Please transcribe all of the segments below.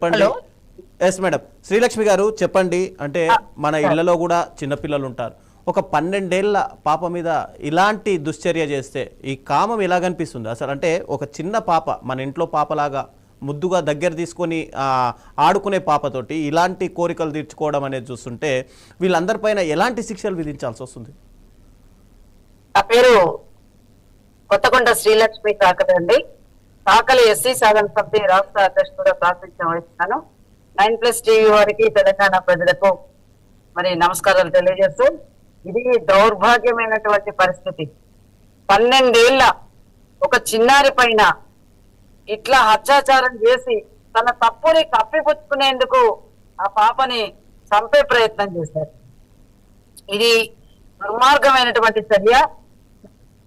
చెప్పండి. Yes madam, Srilakshmi గారు చెప్పండి. అంటే మన ఇళ్లలో కూడా చిన్నపిల్లలు ఉంటారు. ఒక 12 ఏళ్ల పాప మీద ఇలాంటి దుశ్చర్య చేస్తే ఈ కామం ఎలా కనిపిస్తుంది అసలు? అంటే ఒక చిన్న పాప మన ఇంట్లో పాపలాగా ముద్దుగా దగ్గర తీసుకొని ఆడుకునే పాపతోటి ఇలాంటి కోరికలు తీర్చుకోవడం అనేది చూస్తుంటే వీళ్ళందరిపైన ఎలాంటి శిక్షలు విధించాల్సి వస్తుంది? నా పేరు కొత్తకొండ శ్రీలక్ష్మి కాకదండి. కాకలి ఎస్సీ సాధన సమితి రాష్ట్ర అధ్యక్షుడిగా ప్రాతినిధ్యం వహిస్తున్నాను. 9+ టీవీ వారికి, తెలంగాణ ప్రజలకు మరి నమస్కారాలు తెలియజేస్తూ, ఇది దౌర్భాగ్యమైనటువంటి పరిస్థితి. 12 ఏళ్ల ఒక చిన్నారి పైన ఇట్లా అత్యాచారం చేసి తన తప్పుని కప్పిపుచ్చుకునేందుకు ఆ పాపని చంపే ప్రయత్నం చేశారు. ఇది దుర్మార్గమైనటువంటి చర్య.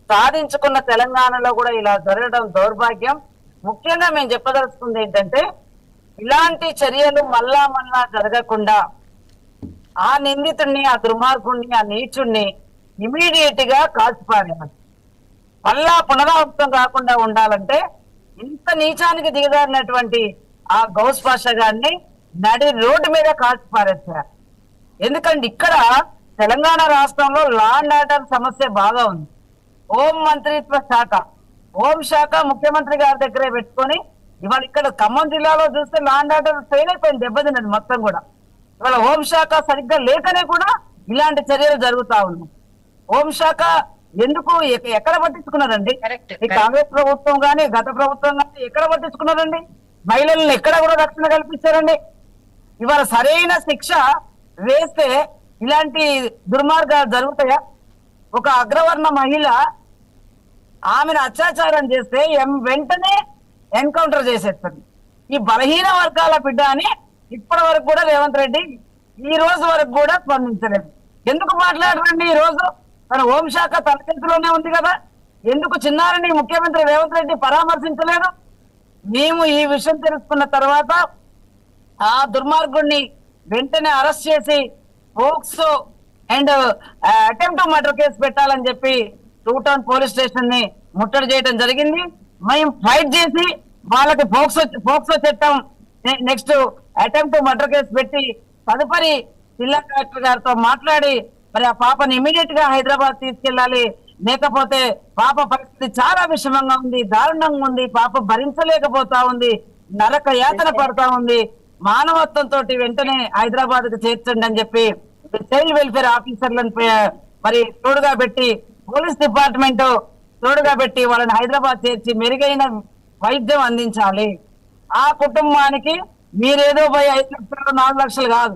సాధించుకున్న తెలంగాణలో కూడా ఇలా జరగడం దౌర్భాగ్యం. ముఖ్యంగా మేము చెప్పదలుచుకుంది ఏంటంటే, ఇలాంటి చర్యలు మళ్ళా జరగకుండా ఆ నిందితుడిని, ఆ దుర్మార్గుడిని, ఆ నీచుడిని ఇమీడియట్ గా కాల్చిపారేయాలి. మళ్ళా పునరావృతం కాకుండా ఉండాలంటే ఇంత నీచానికి దిగజారినటువంటి ఆ గౌస్ పాషా గారిని నడి రోడ్డు మీద కాల్చిపారేస్తారు. ఎందుకంటే ఇక్కడ తెలంగాణ రాష్ట్రంలో లా అండ్ ఆర్డర్ సమస్య బాగా ఉంది. హోం మంత్రిత్వ శాఖ, హోంశాఖ ముఖ్యమంత్రి గారి దగ్గరే పెట్టుకొని ఇవాళ ఇక్కడ ఖమ్మం జిల్లాలో చూస్తే లా అండ్ ఆర్డర్ ఫెయిల్ అయిపోయింది, దెబ్బతిన్నది మొత్తం కూడా. ఇవాళ హోంశాఖ సరిగ్గా లేకనే కూడా ఇలాంటి చర్యలు జరుగుతా ఉన్నాయి. హోంశాఖ ఎందుకు ఎక్కడ పట్టించుకున్నారండి? ఈ కాంగ్రెస్ ప్రభుత్వం గానీ గత ప్రభుత్వం గానీ ఎక్కడ పట్టించుకున్నారండి? మహిళలను ఎక్కడ కూడా రక్షణ కల్పించారండి? ఇవాళ సరైన శిక్ష వేస్తే ఇలాంటి దుర్మార్గాలు జరుగుతాయా? ఒక అగ్రవర్ణ మహిళ ఆమెను అత్యాచారం చేస్తే వెంటనే ఎన్కౌంటర్ చేసేస్తుంది. ఈ బలహీన వర్గాల బిడ్డ అని ఇప్పటి వరకు కూడా రేవంత్ రెడ్డి ఈ రోజు వరకు కూడా స్పందించలేదు. ఎందుకు మాట్లాడరండి? ఈ రోజు తన హోంశాఖ తన చేతిలోనే ఉంది కదా, ఎందుకు చిన్నారిని ముఖ్యమంత్రి రేవంత్ రెడ్డి పరామర్శించలేదు? మేము ఈ విషయం తెలుసుకున్న తర్వాత ఆ దుర్మార్గుడిని వెంటనే అరెస్ట్ చేసి POCSO and attempt murder case పెట్టాలని చెప్పి 2 టౌన్ పోలీస్ స్టేషన్ ని ముట్టడి చేయడం జరిగింది. మేము ఫైట్ చేసి వాళ్ళకి పోక్సో చట్టం, నెక్స్ట్ అటెంప్ట్ మర్డర్ కేసు పెట్టి తదుపరి జిల్లా కలెక్టర్ గారితో మాట్లాడి మరి ఆ పాపని ఇమీడియట్ గా హైదరాబాద్ తీసుకెళ్లాలి, లేకపోతే పాప పరిస్థితి చాలా విషమంగా ఉంది, దారుణంగా ఉంది, పాప భరించలేకపోతా ఉంది, నరక యాతన పడతా ఉంది, మానవత్వంతో వెంటనే హైదరాబాద్ కు చేర్చండి అని చెప్పి చైల్డ్ వెల్ఫేర్ ఆఫీసర్లను మరి తోడుగా పెట్టి, పోలీస్ డిపార్ట్మెంట్ తోడుగా పెట్టి వాళ్ళని హైదరాబాద్ చేర్చి మెరుగైన వైద్యం అందించాలి. ఆ కుటుంబానికి మీరేదో 5 లక్షలు 4 లక్షలు కాదు,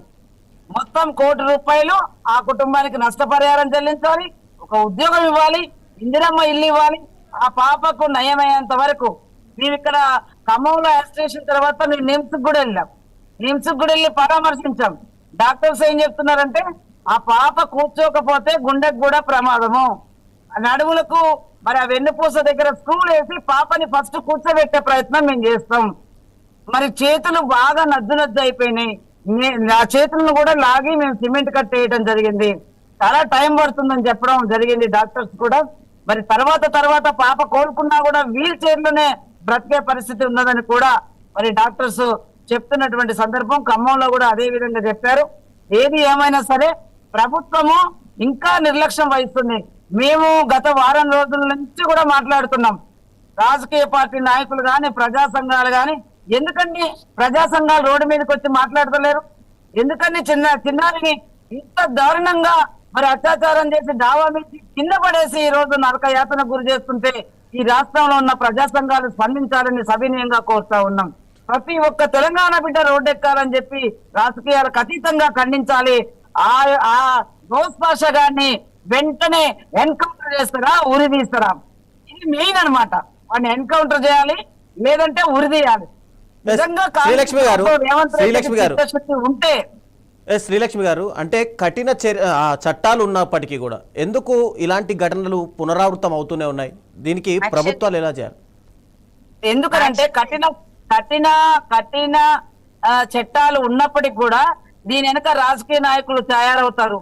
మొత్తం 1 కోటి రూపాయలు ఆ కుటుంబానికి నష్టపరిహారం చెల్లించాలి, ఒక ఉద్యోగం ఇవ్వాలి, ఇందిరమ్మ ఇల్లు ఇవ్వాలి. ఆ పాపకు నయమయ్యేంత వరకు మేము ఇక్కడ ఖమ్మంలో అరెస్టేషన్ తర్వాత మేము నిమ్స్ కూడా వెళ్ళాం. నిమ్స్ కూడా వెళ్ళి పరామర్శించాం. డాక్టర్స్ ఏం చెప్తున్నారంటే, ఆ పాప కూర్చోకపోతే గుండెకు కూడా ప్రమాదము, నడుములకు మరి ఆ వెన్నుపూస దగ్గర స్క్రూలు వేసి పాపని ఫస్ట్ కూర్చోబెట్టే ప్రయత్నం మేము చేస్తాం. మరి చేతులు బాగా నజ్జు అయిపోయినాయి, ఆ చేతులను కూడా లాగి మేము సిమెంట్ కట్టేయడం జరిగింది. చాలా టైం పడుతుందని చెప్పడం జరిగింది డాక్టర్స్ కూడా. మరి తర్వాత పాప కోలుకున్నా కూడా వీల్ చైర్లోనే బ్రతికే పరిస్థితి ఉన్నదని కూడా మరి డాక్టర్స్ చెప్తున్నటువంటి సందర్భం. ఖమ్మంలో కూడా అదే విధంగా చెప్పారు. ఏది ఏమైనా సరే ప్రభుత్వము ఇంకా నిర్లక్ష్యం వహిస్తుంది. మేము గత వారం రోజుల నుంచి కూడా మాట్లాడుతున్నాం. రాజకీయ పార్టీ నాయకులు గాని, ప్రజా సంఘాలు గాని, ఎందుకండి ప్రజా సంఘాలు రోడ్డు మీదకి వచ్చి మాట్లాడతలేరు? ఎందుకని చిన్నారిని ఇంత దారుణంగా మరి అత్యాచారం చేసి డావా మీద కింద పడేసి ఈ రోజు నరక యాతన గురి చేస్తుంటే ఈ రాష్ట్రంలో ఉన్న ప్రజా సంఘాలు స్పందించాలని సవినయంగా కోరుతా ఉన్నాం. ప్రతి ఒక్క తెలంగాణ బిడ్డ రోడ్డెక్కాలని చెప్పి రాజకీయాలకు అతీతంగా ఖండించాలి. ఆ గౌస్ పాషా గారిని వెంటనే ఎన్కౌంటర్ చేస్తారా, ఉరి తీస్తారా? ఇది మెయిన్ అనమాట. వాడిని ఎన్కౌంటర్ చేయాలి, లేదంటే ఉరి తీయాలి. శ్రీలక్ష్మి గారు, అంటే కఠిన చట్టాలు ఉన్నప్పటికీ కూడా ఎందుకు ఇలాంటి ఘటనలు పునరావృతం అవుతూనే ఉన్నాయి? దీనికి ప్రభుత్వాలు ఎలా చేయాలి? ఎందుకంటే కఠిన చట్టాలు ఉన్నప్పటికీ కూడా దీని వెనక రాజకీయ నాయకులు తయారవుతారు.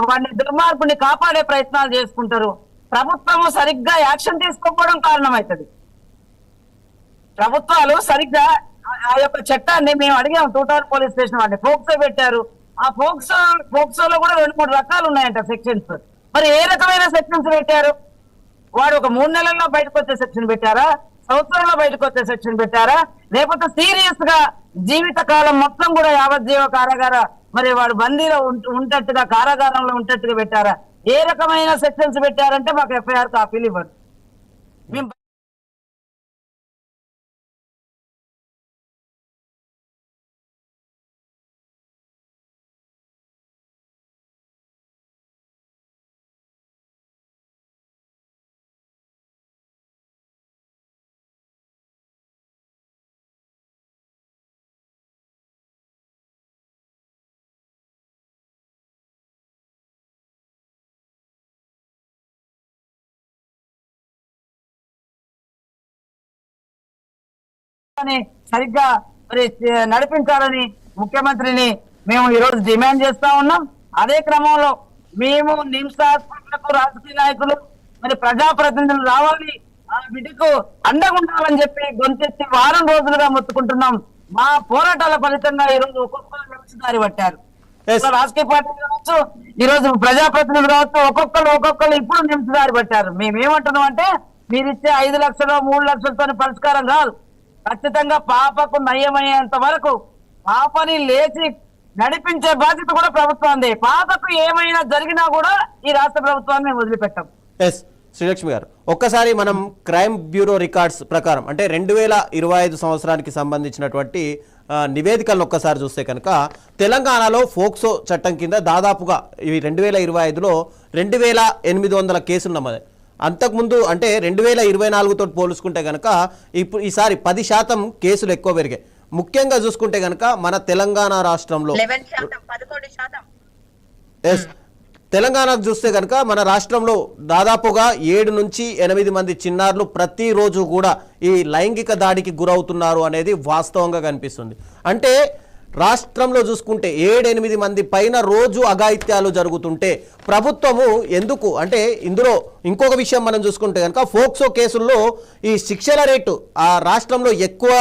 వాడిని దుర్మార్గుని కాపాడే ప్రయత్నాలు చేసుకుంటారు. ప్రభుత్వము సరిగ్గా యాక్షన్ తీసుకోకపోవడం కారణమవుతుంది. ప్రభుత్వాలు సరిగ్గా ఆ యొక్క చట్టాన్ని మేము అడిగాం టూటార్ పోలీస్ స్టేషన్ వాళ్ళని. పోక్సో పెట్టారు. ఆ పోక్సోలో కూడా 2-3 రకాలు ఉన్నాయంట సెక్షన్స్. మరి ఏ రకమైన సెక్షన్స్ పెట్టారు? వాడు ఒక 3 నెలల్లో బయటకు వచ్చే సెక్షన్ పెట్టారా, సంవత్సరంలో బయటకు వచ్చే సెక్షన్ పెట్టారా, లేకపోతే సీరియస్ గా జీవిత కాలం మొత్తం కూడా యావజ్జీవ కారాగార మరి వాడు బందీలో ఉంటట్టుగా కారాగారంలో ఉంటట్టుగా పెట్టారా? ఏ రకమైన సెక్షన్స్ పెట్టారంటే మాకు ఎఫ్ఐఆర్ కాపీలు ఇవ్వరు. మేము సరిగ్గా మరి నడిపించాలని ముఖ్యమంత్రిని మేము ఈ రోజు డిమాండ్ చేస్తా ఉన్నాం. అదే క్రమంలో మేము నిమ్స్ హాస్పిటల్కు రాజకీయ నాయకులు మరి ప్రజాప్రతినిధులు రావాలి, ఆ బిడ్డకు అండగా ఉండాలని చెప్పి గొంతెత్తి వారం రోజులుగా మొత్తుకుంటున్నాం. మా పోరాటాల ఫలితంగా ఈ రోజు ఒక్కొక్కరు నిలిచిదారి పట్టారు. రాజకీయ పార్టీలు కావచ్చు, ఈ రోజు ప్రజాప్రతినిధులు కావచ్చు, ఒక్కొక్కరు ఇప్పుడు నిలిచిదారి పట్టారు. మేమేమంటున్నాం అంటే మీరిచ్చే 5 లక్షలు 3 లక్షలతో పరిష్కారం కాదు. ఖచ్చితంగా పాపకు నయమయ్యేంత వరకు పాపని లేచి నడిపించే బాధ్యత కూడా ప్రభుత్వంది. పాపకు ఏమైనా జరిగినా కూడా ఈ రాష్ట్ర ప్రభుత్వాన్ని మేము వదిలిపెట్టాం. ఎస్ శ్రీలక్ష్మి గారు, ఒక్కసారి మనం క్రైమ్ బ్యూరో రికార్డ్స్ ప్రకారం అంటే 2025 సంవత్సరానికి సంబంధించినటువంటి నివేదికలను ఒక్కసారి చూస్తే కనుక తెలంగాణలో ఫోక్సో చట్టం కింద దాదాపుగా ఇవి 2025లో 2800 కేసులు నమోదాయి. అంతకుముందు అంటే 2024తో పోల్చుకుంటే కనుక ఇప్పుడు ఈసారి 10% కేసులు ఎక్కువ పెరిగాయి. ముఖ్యంగా చూసుకుంటే కనుక మన తెలంగాణ రాష్ట్రంలో 11%. ఎస్ తెలంగాణకు చూస్తే కనుక మన రాష్ట్రంలో దాదాపుగా 7 నుంచి 8 మంది చిన్నారులు ప్రతిరోజు కూడా ఈ లైంగిక దాడికి గురవుతున్నారు అనేది వాస్తవంగా కనిపిస్తుంది. అంటే రాష్ట్రంలో చూసుకుంటే 7-8 మంది పైన రోజు అఘాయిత్యాలు జరుగుతుంటే ప్రభుత్వము ఎందుకు అంటే ఇందులో ఇంకొక విషయం మనం చూసుకుంటే కనుక ఫోక్సో కేసుల్లో ఈ శిక్షల రేటు ఆ రాష్ట్రంలో ఎక్కువ,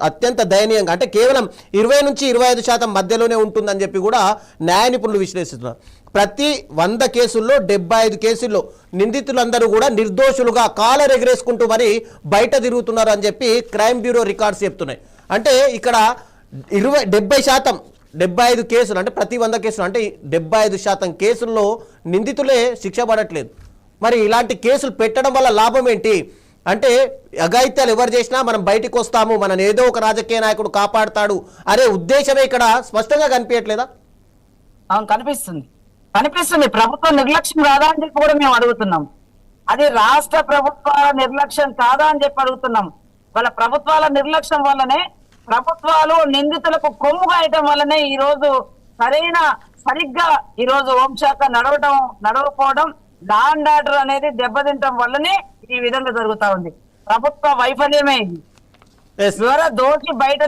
అత్యంత దయనీయంగా అంటే కేవలం 20 నుంచి 25% మధ్యలోనే ఉంటుందని చెప్పి కూడా న్యాయ నిపుణులు విశ్లేషిస్తున్నారు. ప్రతి 100 కేసుల్లో 75 కేసుల్లో నిందితులందరూ కూడా నిర్దోషులుగా కాలర్ ఎగరేసుకుంటూ మరి బయట తిరుగుతున్నారు అని చెప్పి క్రైమ్ బ్యూరో రికార్డ్స్ చెప్తున్నాయి. అంటే ఇక్కడ 70% 75 కేసులు అంటే ప్రతి 100 కేసులు అంటే 75% కేసుల్లో నిందితులే శిక్ష పడట్లేదు. మరి ఇలాంటి కేసులు పెట్టడం వల్ల లాభం ఏంటి అంటే అఘాయిత్యాలు ఎవరు చేసినా మనం బయటికి వస్తాము, మనం ఏదో ఒక రాజకీయ నాయకుడు కాపాడుతాడు అనే ఉద్దేశమే ఇక్కడ స్పష్టంగా కనిపించట్లేదా? కనిపిస్తుంది. ప్రభుత్వం నిర్లక్ష్యం కాదా అని చెప్పి కూడా మేము అడుగుతున్నాం. అది రాష్ట్ర ప్రభుత్వాల నిర్లక్ష్యం కాదా అని చెప్పి అడుగుతున్నాం. వాళ్ళ ప్రభుత్వాల నిర్లక్ష్యం వల్లనే, ప్రభుత్వాలు నిందితులకు కొమ్ము కాయటం వల్లనే ఈ రోజు సరిగ్గా ఈ రోజు హోంశాఖ నడవకపోవడం, లా అండ్ ఆర్డర్ అనేది దెబ్బతింటం వల్లనే ఈ విధంగా జరుగుతా ఉంది. ప్రభుత్వ వైఫల్యమే ఇది. దోషి బయట